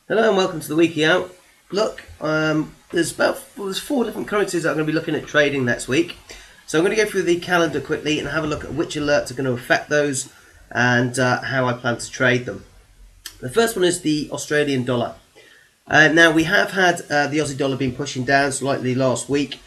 Hello and welcome to the Weekly Outlook. There's four different currencies that I'm going to be looking at trading next week. So I'm going to go through the calendar quickly and have a look at which alerts are going to affect those and how I plan to trade them. The first one is the Australian dollar. Now we have had the Aussie dollar been pushing down slightly last week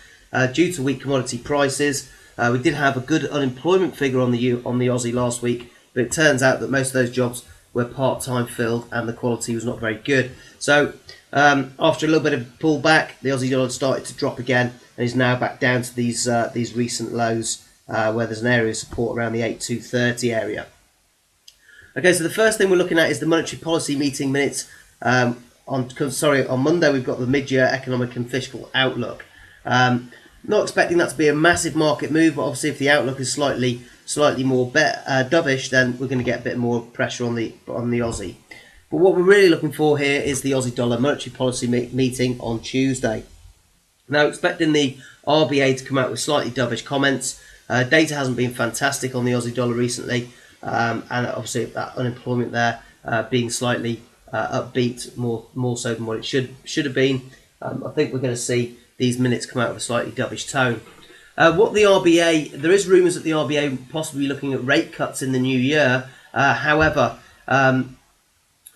due to weak commodity prices. We did have a good unemployment figure on the Aussie last week, but it turns out that most of those jobs were part-time filled and the quality was not very good. So after a little bit of pullback, the Aussie dollar started to drop again and is now back down to these recent lows where there's an area of support around the 8,230 area. Okay, so the first thing we're looking at is the monetary policy meeting minutes. On Monday we've got the mid-year economic and fiscal outlook. Not expecting that to be a massive market move, but obviously if the outlook is slightly more dovish, then we're going to get a bit more pressure on the Aussie. But what we're really looking for here is the Aussie dollar monetary policy meeting on Tuesday. Now, expecting the RBA to come out with slightly dovish comments. Data hasn't been fantastic on the Aussie dollar recently, and obviously that unemployment there being slightly upbeat, more so than what it should have been. I think we're going to see these minutes come out of a slightly dovish tone. There is rumours that the RBA possibly looking at rate cuts in the new year. However,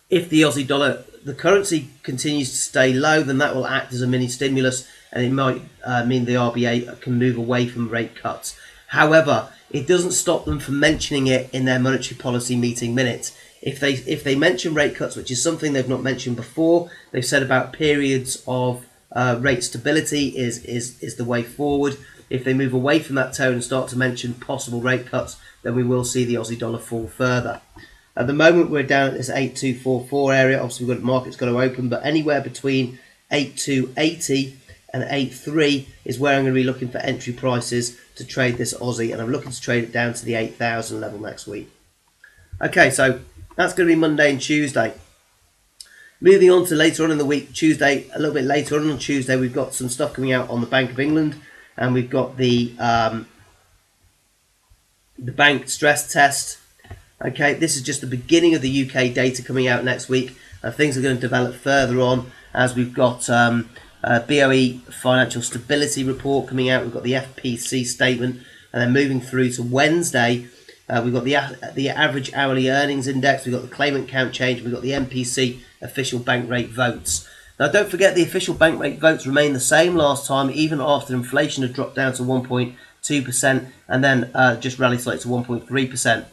if the Aussie dollar, the currency continues to stay low, then that will act as a mini stimulus, and it might mean the RBA can move away from rate cuts. However, it doesn't stop them from mentioning it in their monetary policy meeting minutes. If they mention rate cuts, which is something they've not mentioned before, they've said about periods of rate stability is the way forward. If they move away from that tone and start to mention possible rate cuts, then we will see the Aussie dollar fall further. At the moment, we're down at this 8,244 area. Obviously, we've got the market's got to open, but anywhere between 8,280 and 8,3 is where I'm going to be looking for entry prices to trade this Aussie, and I'm looking to trade it down to the 8,000 level next week. Okay, so that's going to be Monday and Tuesday. Moving on to later on in the week, Tuesday, a little bit later on Tuesday, we've got some stuff coming out on the Bank of England, and we've got the bank stress test. Okay, this is just the beginning of the UK data coming out next week. Things are going to develop further on as we've got BOE financial stability report coming out. We've got the FPC statement, and then moving through to Wednesday, we've got the average hourly earnings index. We've got the claimant count change. We've got the MPC official bank rate votes. Now, don't forget the official bank rate votes remained the same last time, even after inflation had dropped down to 1.2% and then just rallied slightly to 1.3%.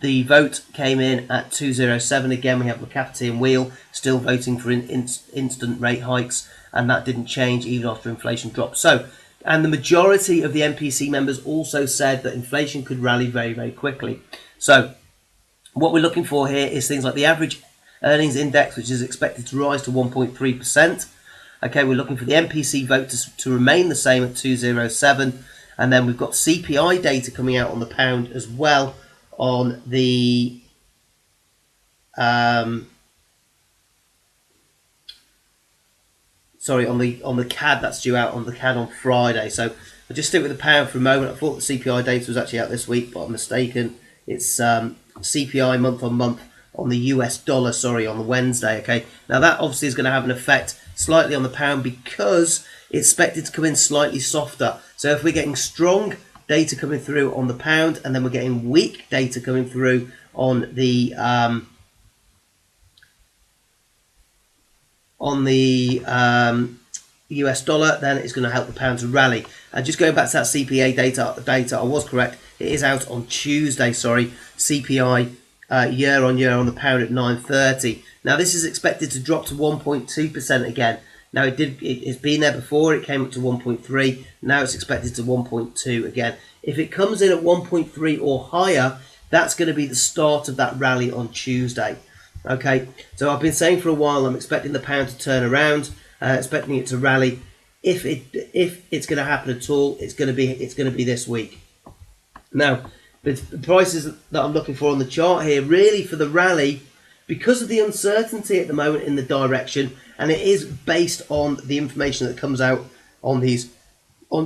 The vote came in at 207. Again, we have McCafferty and Wheel still voting for instant rate hikes, and that didn't change even after inflation dropped. So, and the majority of the MPC members also said that inflation could rally very, very quickly. So, what we're looking for here is things like the average earnings index, which is expected to rise to 1.3%. Okay, we're looking for the MPC vote to remain the same at 207. And then we've got CPI data coming out on the pound as well on the on the CAD that's due out on the CAD on Friday. So I'll just stick with the pound for a moment. I thought the CPI data was actually out this week, but I'm mistaken. It's CPI month on month on the US dollar, on the Wednesday. Okay, now that obviously is going to have an effect slightly on the pound because it's expected to come in slightly softer. So if we're getting strong data coming through on the pound and then we're getting weak data coming through on the US dollar, then it's going to help the pound to rally. Just going back to that CPI data, I was correct. It is out on Tuesday. CPI year on year on the pound at 9.30. Now this is expected to drop to 1.2% again. Now it's been there before. It came up to 1.3. Now it's expected to 1.2 again. If it comes in at 1.3 or higher, that's going to be the start of that rally on Tuesday. Okay, so I've been saying for a while I'm expecting the pound to turn around, expecting it to rally. If it's going to happen at all, it's going to be this week. Now, the prices that I'm looking for on the chart here, really for the rally, because of the uncertainty at the moment in the direction, and it is based on the information that comes out on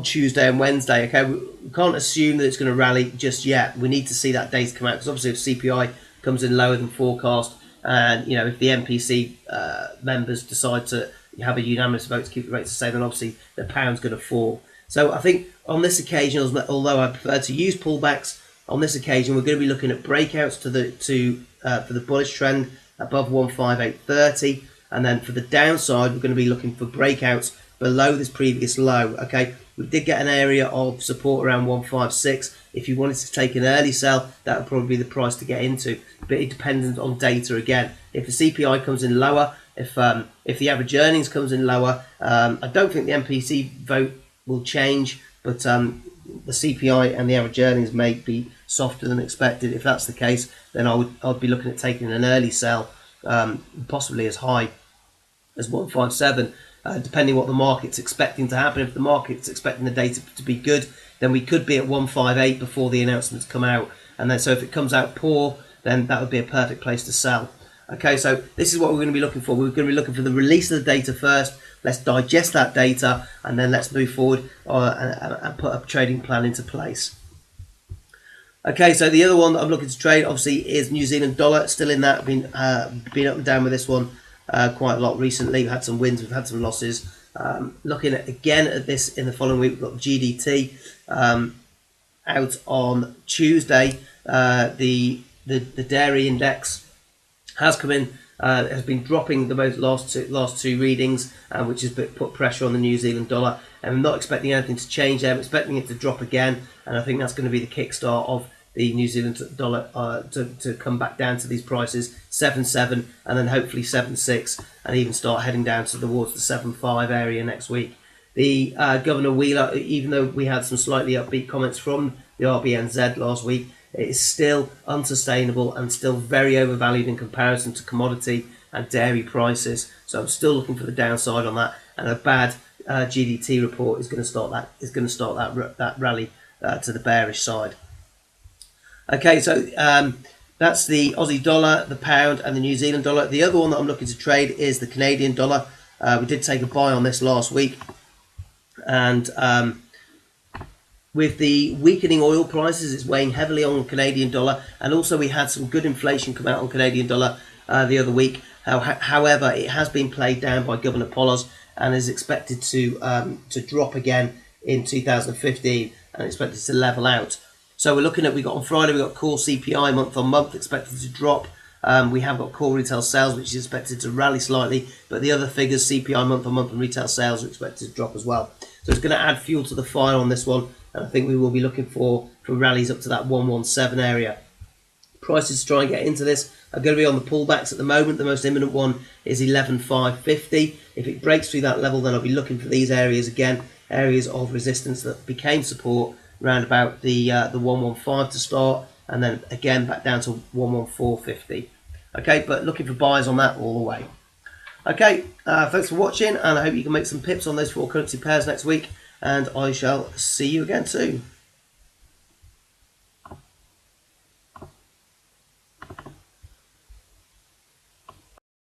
Tuesday and Wednesday. Okay, we can't assume that it's going to rally just yet. We need to see that data come out because obviously if CPI comes in lower than forecast, And if the MPC members decide to have a unanimous vote to keep the rates the same, then obviously the pound's going to fall. So I think on this occasion, although I prefer to use pullbacks, on this occasion we're going to be looking at breakouts for the bullish trend above 158.30, and then for the downside we're going to be looking for breakouts below this previous low. Okay, we did get an area of support around 156. If you wanted to take an early sell, that would probably be the price to get into, but it depends on data again. If the CPI comes in lower, if the average earnings comes in lower, I don't think the MPC vote will change, but the CPI and the average earnings may be softer than expected. If that's the case, then I'd be looking at taking an early sell, possibly as high as 157, depending what the market's expecting to happen. If the market's expecting the data to be good, then we could be at 158 before the announcements come out, and then so if it comes out poor, then that would be a perfect place to sell. Okay, so this is what we're going to be looking for. We're going to be looking for the release of the data first. Let's digest that data, and then let's move forward and put a trading plan into place. Okay, so the other one that I'm looking to trade, obviously, is New Zealand dollar. Still in that, been up and down with this one quite a lot recently. We've had some wins, we've had some losses. Looking again at this in the following week, we've got GDT out on Tuesday. The dairy index has come in, has been dropping the last two readings, which has put pressure on the New Zealand dollar. And I'm not expecting anything to change there. I'm expecting it to drop again, and I think that's going to be the kickstart of the New Zealand dollar to come back down to these prices, 7.7, and then hopefully 7.6, and even start heading down towards the 7.5 area next week. The Governor Wheeler, even though we had some slightly upbeat comments from the RBNZ last week, it is still unsustainable and still very overvalued in comparison to commodity and dairy prices. So I'm still looking for the downside on that, and a bad GDT report is going to start that rally to the bearish side. Okay, so that's the Aussie dollar, the pound, and the New Zealand dollar. The other one that I'm looking to trade is the Canadian dollar. We did take a buy on this last week, and with the weakening oil prices, it's weighing heavily on the Canadian dollar, and also we had some good inflation come out on Canadian dollar the other week. However, it has been played down by Governor Pollers and is expected to drop again in 2015 and expected to level out. So we're looking at, on Friday, we got core CPI month on month expected to drop. We have got core retail sales, which is expected to rally slightly, but the other figures, CPI month on month and retail sales, are expected to drop as well. So it's going to add fuel to the fire on this one, and I think we will be looking for rallies up to that 117 area. Prices to try and get into this are going to be on the pullbacks at the moment. The most imminent one is 11,550. If it breaks through that level, then I'll be looking for these areas again, areas of resistance that became support around about the 115 to start, and then again back down to 114.50. Okay, but looking for buys on that all the way. Okay, thanks for watching, and I hope you can make some pips on those four currency pairs next week, and I shall see you again soon.